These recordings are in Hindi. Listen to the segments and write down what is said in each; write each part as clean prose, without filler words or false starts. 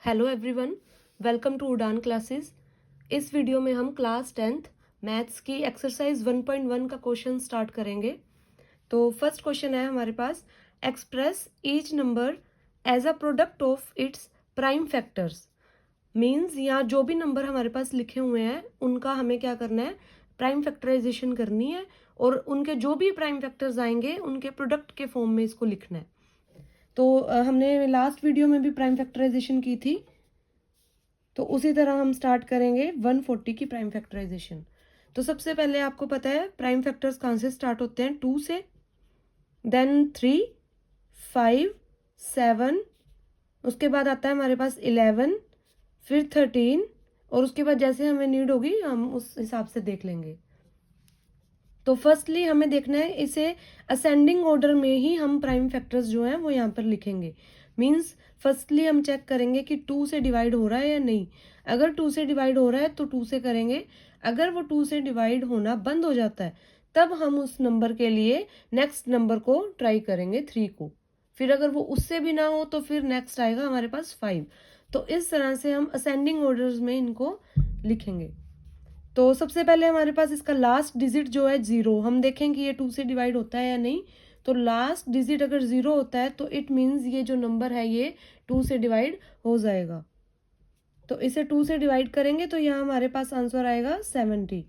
हेलो एवरीवन, वेलकम टू उड़ान क्लासेस। इस वीडियो में हम क्लास 10th मैथ्स की एक्सरसाइज 1.1 का क्वेश्चन स्टार्ट करेंगे। तो फर्स्ट क्वेश्चन है हमारे पास, express each number as a product of its prime factors. Means यहाँ जो भी नंबर हमारे पास लिखे हुए हैं उनका हमें क्या करना है, प्राइम फैक्टराइजेशन करनी है और उनके जो भी प्राइम फैक्टर्स आएंगे उनके प्रोडक्ट के फॉर्म में इसको लिखना है। तो हमने लास्ट वीडियो में भी प्राइम फैक्टराइजेशन की थी, तो उसी तरह हम स्टार्ट करेंगे 140 की प्राइम फैक्टराइजेशन। तो सबसे पहले आपको पता है प्राइम फैक्टर्स कहाँ से स्टार्ट होते हैं, 2 से, देन 3, 5, 7, उसके बाद आता है हमारे पास 11, फिर 13 और उसके बाद जैसे हमें नीड होगी हम उस हिसाब से देख लेंगे। तो फर्स्टली हमें देखना है, इसे असेंडिंग ऑर्डर में ही हम प्राइम फैक्टर्स जो हैं वो यहाँ पर लिखेंगे। मीन्स फर्स्टली हम चेक करेंगे कि 2 से डिवाइड हो रहा है या नहीं। अगर 2 से डिवाइड हो रहा है तो 2 से करेंगे, अगर वो 2 से डिवाइड होना बंद हो जाता है तब हम उस नंबर के लिए नेक्स्ट नंबर को ट्राई करेंगे, 3 को। फिर अगर वो उससे भी ना हो तो फिर नेक्स्ट आएगा हमारे पास 5। तो इस तरह से हम असेंडिंग ऑर्डर्स में इनको लिखेंगे। तो सबसे पहले हमारे पास इसका लास्ट डिजिट जो है 0, हम देखें कि ये 2 से डिवाइड होता है या नहीं। तो लास्ट डिजिट अगर 0 होता है तो इट मीन्स ये जो नंबर है ये 2 से डिवाइड हो जाएगा। तो इसे 2 से डिवाइड करेंगे तो यहाँ हमारे पास आंसर आएगा 70।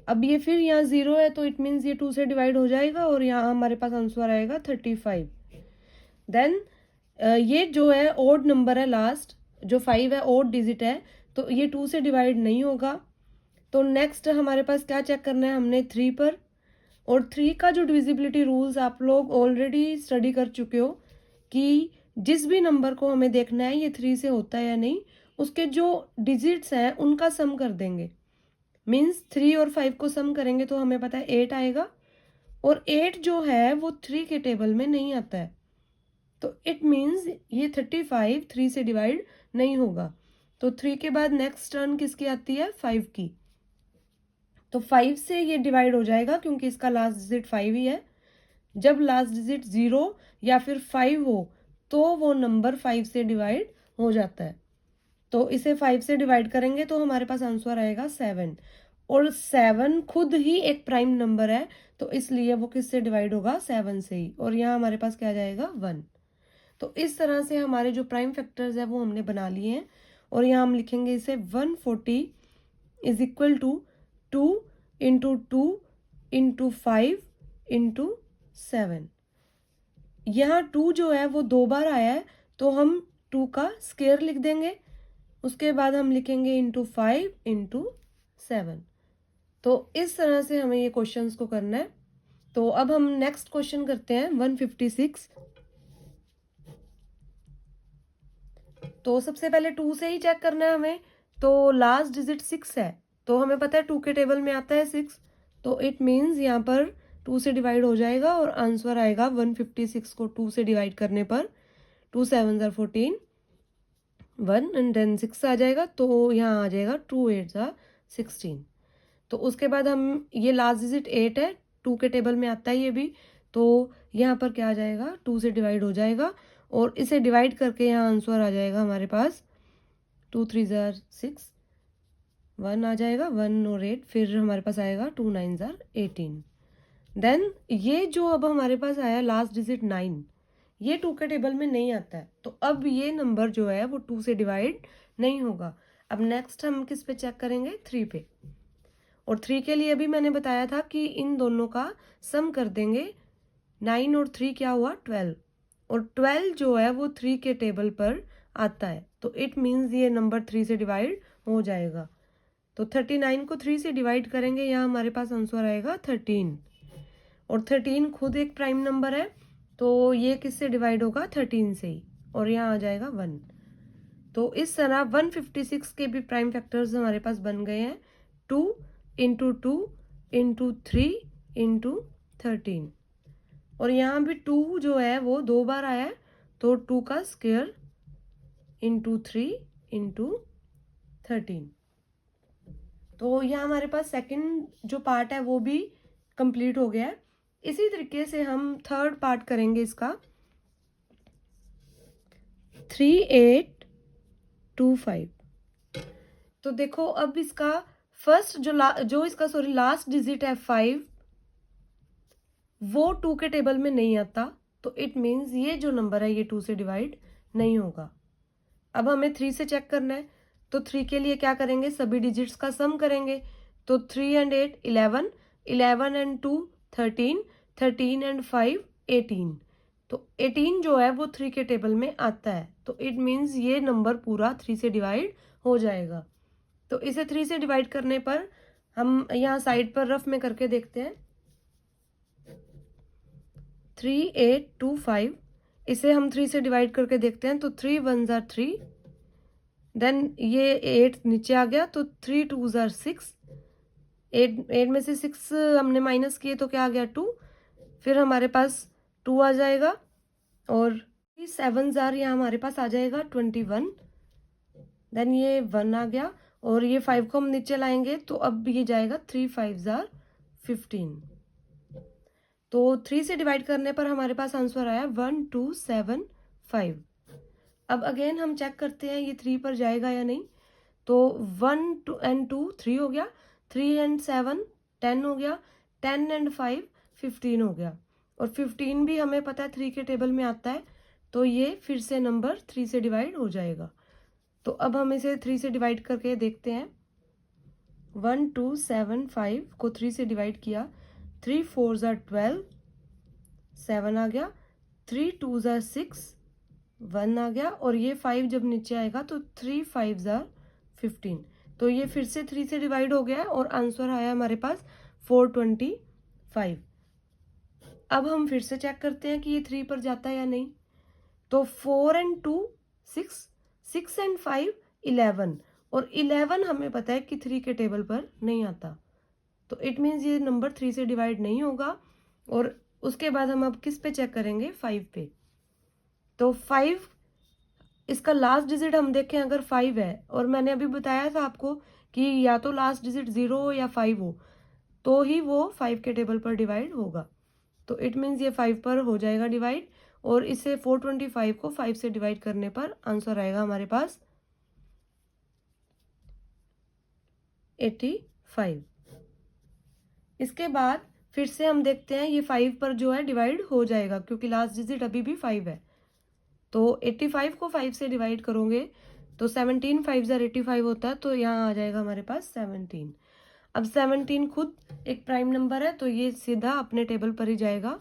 अब ये फिर यहाँ 0 है तो इट मीन्स ये 2 से डिवाइड हो जाएगा और यहाँ हमारे पास आंसर आएगा 35। देन ये जो है ऑड नंबर है, लास्ट जो 5 है ऑड डिजिट है, तो ये 2 से डिवाइड नहीं होगा। तो नेक्स्ट हमारे पास क्या चेक करना है हमने, 3 पर। और 3 का जो डिविजिबिलिटी रूल्स आप लोग ऑलरेडी स्टडी कर चुके हो कि जिस भी नंबर को हमें देखना है ये 3 से होता है या नहीं, उसके जो डिजिट्स हैं उनका सम कर देंगे। मीन्स 3 और 5 को सम करेंगे तो हमें पता है 8 आएगा, और 8 जो है वो 3 के टेबल में नहीं आता है। तो इट मीन्स ये 35 3 से डिवाइड नहीं होगा। तो 3 के बाद नेक्स्ट टर्न किसकी आती है, 5 की। तो 5 से ये डिवाइड हो जाएगा क्योंकि इसका लास्ट डिजिट 5 ही है। जब लास्ट डिजिट 0 या फिर 5 हो तो वो नंबर 5 से डिवाइड हो जाता है। तो इसे 5 से डिवाइड करेंगे तो हमारे पास आंसर आएगा 7। और 7 खुद ही एक प्राइम नंबर है, तो इसलिए वो किससे डिवाइड होगा, 7 से ही। और यहाँ हमारे पास क्या आ जाएगा, 1। तो इस तरह से हमारे जो प्राइम फैक्टर्स है वो हमने बना लिए हैं। और यहाँ हम लिखेंगे इसे 140 is equal to 2 into 2 into 5 into 7। यहाँ 2 जो है वो 2 बार आया है तो हम 2 का स्क्वायर लिख देंगे। उसके बाद हम लिखेंगे इंटू 5 इंटू 7। तो इस तरह से हमें ये क्वेश्चंस को करना है। तो अब हम नेक्स्ट क्वेश्चन करते हैं 156। तो सबसे पहले 2 से ही चेक करना है हमें। तो लास्ट डिजिट 6 है, तो हमें पता है 2 के टेबल में आता है 6। तो इट मीन्स यहाँ पर 2 से डिवाइड हो जाएगा और आंसर आएगा 156 को 2 से डिवाइड करने पर 2 7 14, 1 एंड देन 6 आ जाएगा। तो यहाँ आ जाएगा 2 8 16। तो उसके बाद हम ये लास्ट डिजिट 8 है, 2 के टेबल में आता है ये भी। तो यहाँ पर क्या आ जाएगा, 2 से डिवाइड हो जाएगा और इसे डिवाइड करके यहाँ आंसर आ जाएगा हमारे पास 2 3 6, 1 आ जाएगा, 1 और 8, फिर हमारे पास आएगा 2 9 18। देन ये जो अब हमारे पास आया लास्ट डिजिट 9, ये 2 के टेबल में नहीं आता है, तो अब ये नंबर जो है वो 2 से डिवाइड नहीं होगा। अब नेक्स्ट हम किस पे चेक करेंगे, 3 पे। और 3 के लिए भी मैंने बताया था कि इन दोनों का सम कर देंगे। 9 और 3 क्या हुआ, 12। और 12 जो है वो 3 के टेबल पर आता है, तो इट मीन्स ये नंबर 3 से डिवाइड हो जाएगा। तो 39 को 3 से डिवाइड करेंगे, यहाँ हमारे पास आंसर आएगा 13। और 13 खुद एक प्राइम नंबर है, तो ये किससे डिवाइड होगा, 13 से ही। और यहाँ आ जाएगा 1। तो इस तरह 156 के भी प्राइम फैक्टर्स हमारे पास बन गए हैं, 2 इंटू 2 इंटू 3 इंटू 13। और यहाँ भी 2 जो है वो 2 बार आया है, तो 2 का स्क्वायर इंटू 3 इंटू 13। तो यहाँ हमारे पास सेकंड जो पार्ट है वो भी कंप्लीट हो गया है। इसी तरीके से हम थर्ड पार्ट करेंगे इसका, 3 8 2825। तो देखो अब इसका फर्स्ट जो इसका लास्ट डिजिट है 5, वो 2 के टेबल में नहीं आता, तो इट मीन्स ये जो नंबर है ये 2 से डिवाइड नहीं होगा। अब हमें 3 से चेक करना है, तो 3 के लिए क्या करेंगे, सभी डिजिट्स का सम करेंगे। तो 3 एंड 8 11, 11 एंड 2 13, 13 एंड 5 18। तो 18 जो है वो 3 के टेबल में आता है, तो इट मीन्स ये नंबर पूरा 3 से डिवाइड हो जाएगा। तो इसे 3 से डिवाइड करने पर हम यहाँ साइड पर रफ में करके देखते हैं। 3825, इसे हम 3 से डिवाइड करके देखते हैं। तो 3 1 जार 3, देन ये 8 नीचे आ गया, तो 3 2 जार 6, 8 में से 6 हमने माइनस किए तो क्या आ गया 2, फिर हमारे पास 2 आ जाएगा, और 7 जार यहाँ हमारे पास आ जाएगा 21, देन ये 1 आ गया, और ये 5 को हम नीचे लाएंगे तो अब ये जाएगा 3 5 जार 15। तो 3 से डिवाइड करने पर हमारे पास आंसर आया 1275। अब अगेन हम चेक करते हैं ये 3 पर जाएगा या नहीं। तो 1 एंड 2 3 हो गया, 3 एंड 7 10 हो गया, 10 एंड 5 15 हो गया, और 15 भी हमें पता है 3 के टेबल में आता है, तो ये फिर से नंबर 3 से डिवाइड हो जाएगा। तो अब हम इसे 3 से डिवाइड करके देखते हैं। 1275 को 3 से डिवाइड किया, 3 4 जार 12, 7 आ गया, 3 2 जार 6, 1 आ गया, और ये 5 जब नीचे आएगा तो 3 5 जार 15। तो ये फिर से 3 से डिवाइड हो गया है, और आंसर आया हमारे पास 425। अब हम फिर से चेक करते हैं कि ये 3 पर जाता है या नहीं। तो 4 एंड 2 6, 6 एंड 5 11, और 11 हमें पता है कि 3 के टेबल पर नहीं आता, तो इट मीन्स ये नंबर 3 से डिवाइड नहीं होगा। और उसके बाद हम अब किस पे चेक करेंगे, 5 पे। तो 5, इसका लास्ट डिजिट हम देखें अगर 5 है, और मैंने अभी बताया था आपको कि या तो लास्ट डिजिट 0 हो या 5 हो, तो ही वो 5 के टेबल पर डिवाइड होगा। तो इट मीन्स ये 5 पर हो जाएगा डिवाइड, और इसे 425 को 5 से डिवाइड करने पर आंसर आएगा हमारे पास 85। इसके बाद फिर से हम देखते हैं ये 5 पर जो है डिवाइड हो जाएगा, क्योंकि लास्ट डिजिट अभी भी 5 है। तो 85 को 5 से डिवाइड करोगे तो 17 5 जार 85 होता है, तो यहाँ आ जाएगा हमारे पास 17। अब 17 खुद एक प्राइम नंबर है, तो ये सीधा अपने टेबल पर ही जाएगा,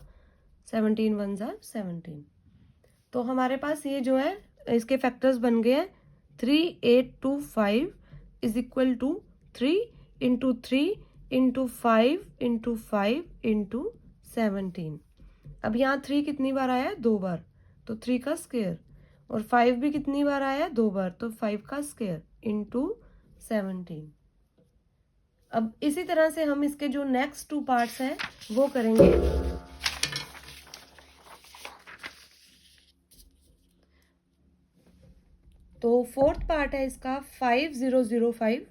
17 1 जार 17। तो हमारे पास ये जो है इसके फैक्टर्स बन गए हैं। 3825 is equal to 3 into 3 into 5 into 5 into 17। अब यहाँ 3 कितनी बार आया है, 2 बार, तो 3 का स्क्वायर, और 5 भी कितनी बार आया है, 2 बार, तो 5 का स्क्वायर इंटू 17। अब इसी तरह से हम इसके जो नेक्स्ट 2 पार्ट्स हैं वो करेंगे। तो 4th पार्ट है इसका 5005।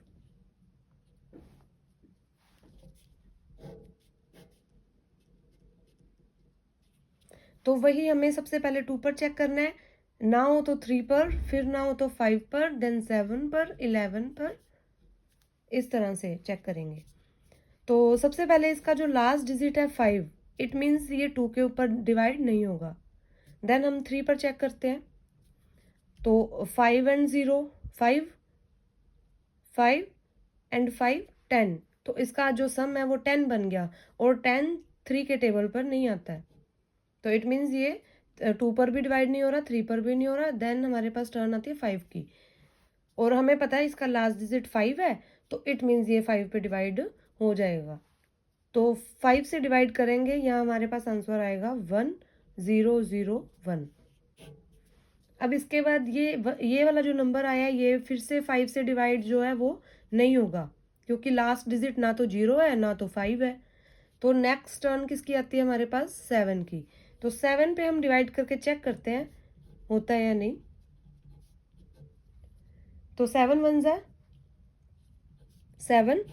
तो वही हमें सबसे पहले 2 पर चेक करना है, ना हो तो 3 पर, फिर ना हो तो 5 पर, देन 7 पर, 11 पर, इस तरह से चेक करेंगे। तो सबसे पहले इसका जो लास्ट डिजिट है 5, इट मीन्स ये 2 के ऊपर डिवाइड नहीं होगा। देन हम 3 पर चेक करते हैं। तो 5 एंड 0 5, 5 एंड 5 10, तो इसका जो सम है वो 10 बन गया, और 10 3 के टेबल पर नहीं आता है, तो इट मीन्स ये 2 पर भी डिवाइड नहीं हो रहा, 3 पर भी नहीं हो रहा। देन हमारे पास टर्न आती है 5 की, और हमें पता है इसका लास्ट डिजिट 5 है, तो इट मीन्स ये 5 पे डिवाइड हो जाएगा। तो 5 से डिवाइड करेंगे, यहाँ हमारे पास आंसर आएगा 1001। अब इसके बाद ये वाला जो नंबर आया ये फिर से 5 से डिवाइड जो है वो नहीं होगा, क्योंकि लास्ट डिजिट ना तो 0 है ना तो 5 है। तो नेक्स्ट टर्न किसकी आती है हमारे पास, 7 की। तो 7 पे हम डिवाइड करके चेक करते हैं होता है या नहीं। तो 7 1 ज़ा 7,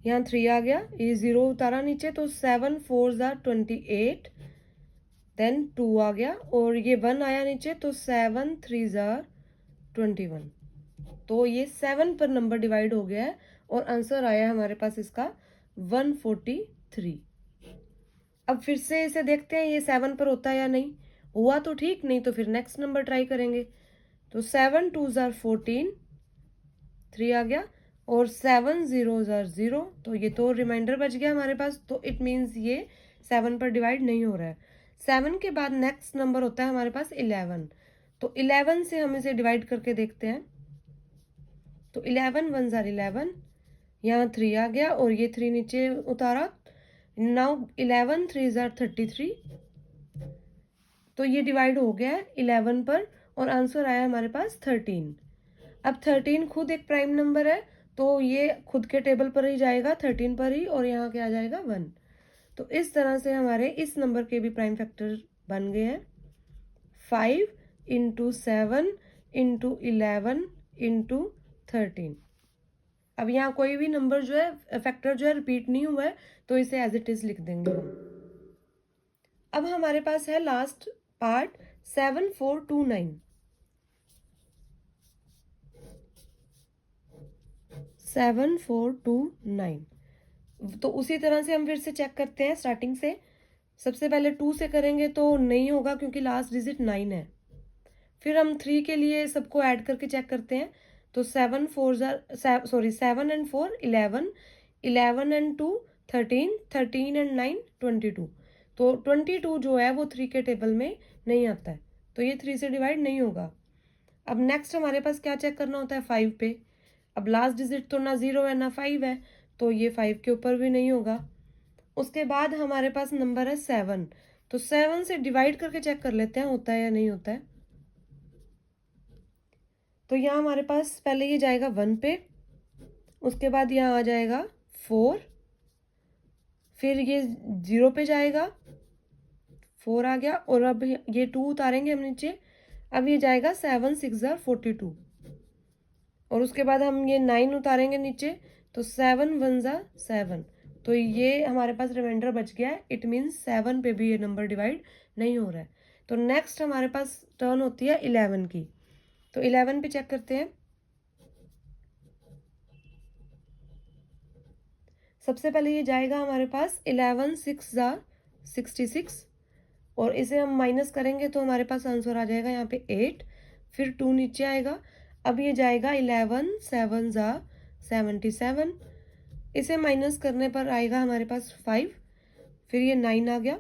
यहाँ 3 आ गया, ये 0 उतारा नीचे, तो 7 4 ज़ा 28, देन 2 आ गया, और ये 1 आया नीचे, तो 7 3 ज़ा 21। तो ये 7 पर नंबर डिवाइड हो गया है और आंसर आया हमारे पास इसका 143। अब फिर से इसे देखते हैं ये 7 पर होता है या नहीं। हुआ तो ठीक, नहीं तो फिर नेक्स्ट नंबर ट्राई करेंगे। तो 7 2 जार 14, 3 आ गया, और 7 0 जार 0, तो ये तो रिमाइंडर बच गया हमारे पास। तो इट मीन्स ये 7 पर डिवाइड नहीं हो रहा है। 7 के बाद नेक्स्ट नंबर होता है हमारे पास 11। तो 11 से हम इसे डिवाइड करके देखते हैं। तो 11 1 जार 11, यहाँ 3 आ गया और ये 3 नीचे उतारा। नाउ 11 3 जार 33, तो ये डिवाइड हो गया है 11 पर और आंसर आया हमारे पास 13। अब 13 खुद एक प्राइम नंबर है, तो ये खुद के टेबल पर ही जाएगा 13 पर ही, और यहाँ क्या आ जाएगा 1। तो इस तरह से हमारे इस नंबर के भी प्राइम फैक्टर बन गए हैं। 5 इंटू 7 इंटू 11 इंटू 13। अब यहाँ कोई भी नंबर जो है फैक्टर जो है रिपीट नहीं हुआ है, तो इसे एज इट इज लिख देंगे हम। अब हमारे पास है लास्ट पार्ट 7429। 7429, तो उसी तरह से हम फिर से चेक करते हैं स्टार्टिंग से। सबसे पहले 2 से करेंगे तो नहीं होगा क्योंकि लास्ट डिजिट 9 है। फिर हम 3 के लिए सबको ऐड करके चेक करते हैं। तो 7 एंड 4 11, 11 एंड 2 13, 13 एंड 9 22। तो 22 जो है वो 3 के टेबल में नहीं आता है, तो ये 3 से डिवाइड नहीं होगा। अब नेक्स्ट हमारे पास क्या चेक करना होता है 5 पे। अब लास्ट डिजिट तो ना 0 है ना 5 है, तो ये 5 के ऊपर भी नहीं होगा। उसके बाद हमारे पास नंबर है 7। तो 7 से डिवाइड करके चेक कर लेते हैं होता है या नहीं होता है। तो यहाँ हमारे पास पहले ये जाएगा 1 पे, उसके बाद यहाँ आ जाएगा 4, फिर ये 0 पे जाएगा, 4 आ गया, और अब ये 2 उतारेंगे हम नीचे। अब ये जाएगा 7 6 जार 42, और उसके बाद हम ये 9 उतारेंगे नीचे, तो 7 1 जार 7। तो ये हमारे पास रिमाइंडर बच गया है। इट मीन्स 7 पे भी ये नंबर डिवाइड नहीं हो रहा है। तो नेक्स्ट हमारे पास टर्न होती है 11 की। तो 11 पे चेक करते हैं। सबसे पहले ये जाएगा हमारे पास 11 6 जार 66, और इसे हम माइनस करेंगे तो हमारे पास आंसर आ जाएगा यहाँ पे 8। फिर 2 नीचे आएगा। अब ये जाएगा 11 7 जार 77, इसे माइनस करने पर आएगा हमारे पास 5। फिर ये 9 आ गया।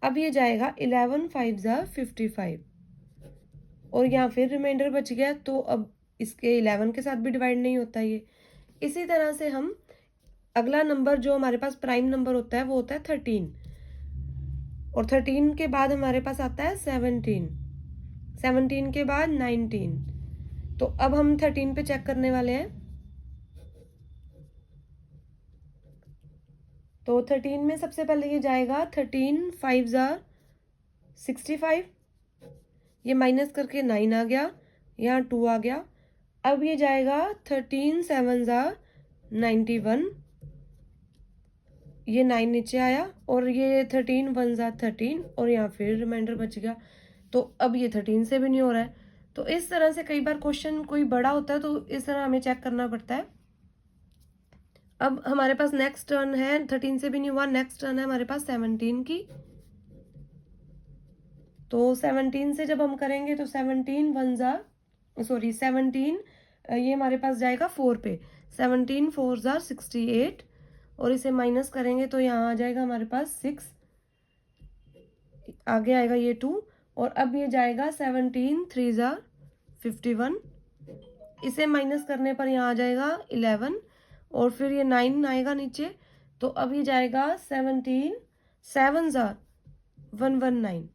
अब ये जाएगा 11 5 जार 55, और यहाँ फिर रिमाइंडर बच गया, तो अब इसके 11 के साथ भी डिवाइड नहीं होता ये। इसी तरह से हम अगला नंबर जो हमारे पास प्राइम नंबर होता है वो होता है 13, और 13 के बाद हमारे पास आता है 17, 17 के बाद 19। तो अब हम 13 पे चेक करने वाले हैं। तो 13 में सबसे पहले ये जाएगा 13 5 जार 65, ये माइनस करके 9 आ गया, यहाँ 2 आ गया। अब ये जाएगा 13 7 जार 91, ये 9 नीचे आया, और ये 13 1 जार 13, और यहाँ फिर रिमाइंडर बच गया। तो अब ये 13 से भी नहीं हो रहा है। तो इस तरह से कई बार क्वेश्चन कोई बड़ा होता है, तो इस तरह हमें चेक करना पड़ता है। अब हमारे पास नेक्स्ट टर्न है, 13 से भी नहीं हुआ, नेक्स्ट टर्न है हमारे पास 17 की। तो 17 से जब हम करेंगे तो 17 ये हमारे पास जाएगा 4 पे। 17 4 जार 68, और इसे माइनस करेंगे तो यहाँ आ जाएगा हमारे पास 6, आगे आएगा ये 2, और अब ये जाएगा 17 3 जार 51, इसे माइनस करने पर यहाँ आ जाएगा 11, और फिर ये 9 आएगा नीचे। तो अब ये जाएगा 17 7 जार 119।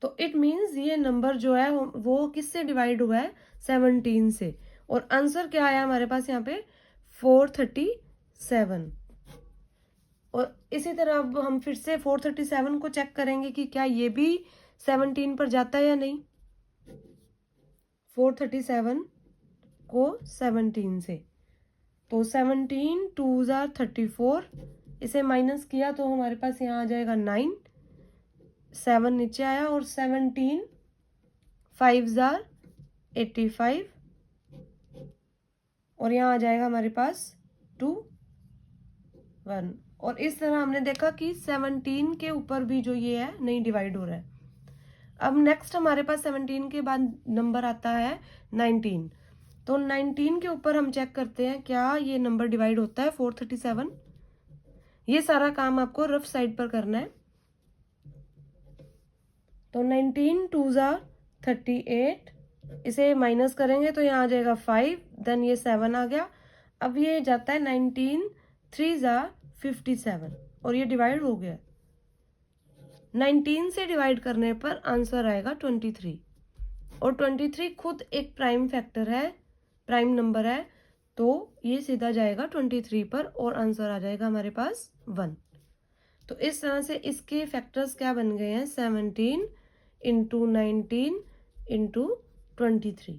तो इट मीन्स ये नंबर जो है वो किससे डिवाइड हुआ है 17 से, और आंसर क्या आया हमारे पास यहाँ पे 437। और इसी तरह अब हम फिर से 437 को चेक करेंगे कि क्या ये भी 17 पर जाता है या नहीं। 437 को 17 से, तो 17 2 जार 34, इसे माइनस किया तो हमारे पास यहाँ आ जाएगा 9, 7 नीचे आया, और 17 5 जार 85, और यहाँ आ जाएगा हमारे पास 2 1। और इस तरह हमने देखा कि 17 के ऊपर भी जो ये है नहीं डिवाइड हो रहा है। अब नेक्स्ट हमारे पास 17 के बाद नंबर आता है 19। तो 19 के ऊपर हम चेक करते हैं क्या ये नंबर डिवाइड होता है 437। ये सारा काम आपको रफ साइड पर करना है। तो 19 2 ज़ा 38, इसे माइनस करेंगे तो यहाँ आ जाएगा 5, देन ये 7 आ गया। अब ये जाता है 19 3 ज़ा 57 और ये डिवाइड हो गया। 19 से डिवाइड करने पर आंसर आएगा 23 और 23 खुद एक प्राइम फैक्टर है, प्राइम नंबर है, तो ये सीधा जाएगा 23 पर और आंसर आ जाएगा हमारे पास 1। तो इस तरह से इसके फैक्टर्स क्या बन गए हैं 17 इंटू 19 इंटू 23।